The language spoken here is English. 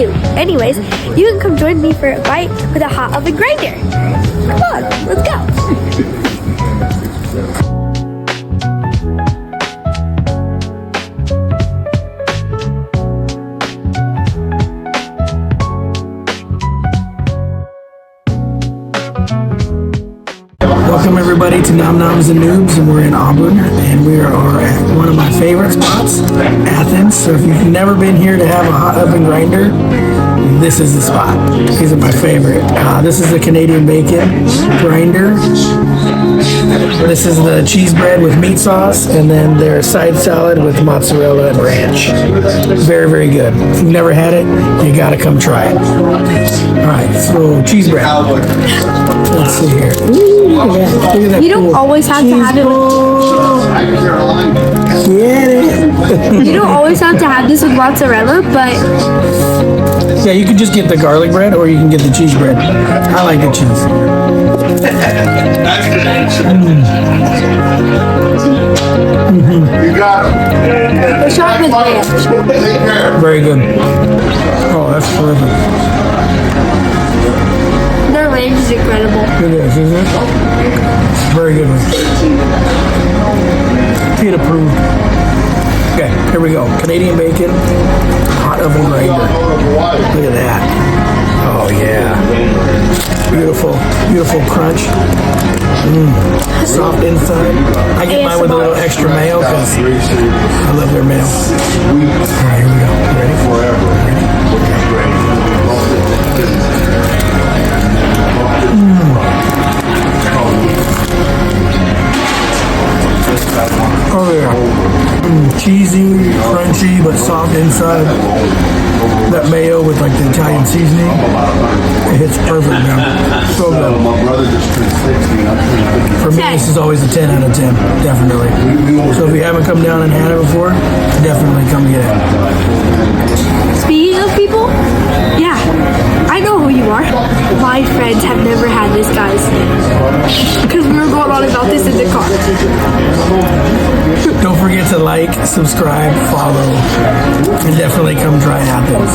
too. Anyways, you can come join me for a bite with a hot oven grinder. Come on, let's go. Welcome everybody to Nom Noms and Noobs, and we're in Auburn, and we are at one of my favorite spots, Athens. So if you've never been here to have a hot oven grinder, this is the spot. These are my favorite. This is the Canadian bacon grinder. This is the cheese bread with meat sauce, and then their side salad with mozzarella and ranch. Very, very good. If you've never had it, you gotta come try it. All right, so cheese bread. Let's see here. Ooh, look at that. You don't always have to have it with... Get it. You don't always have to have this with mozzarella, but... Yeah, you can just get the garlic bread, or you can get the cheese bread. I like the cheese. You got it. The shot with ranch. Very good. Oh, that's terrific. Their ranch is incredible. It is, isn't it? Very good one. Kid approved. Okay, here we go. Canadian bacon, hot oven grinder. Look at that. Oh yeah. Beautiful, beautiful crunch. Soft inside. I get mine with a little extra mayo because I love their mayo. All right, here we go. Ready? Oh yeah. Cheesy, crunchy, but soft inside. That mayo with like the Italian seasoning, it hits perfect, man. So good. For me, this is always a 10 out of 10, definitely. So if you haven't come down and had it before, definitely come get it. Speaking of people, yeah, I know who you are. My friends have never had this, guys. Because we were going on about this in the car. Don't forget to like, subscribe, follow, and definitely come try Athens.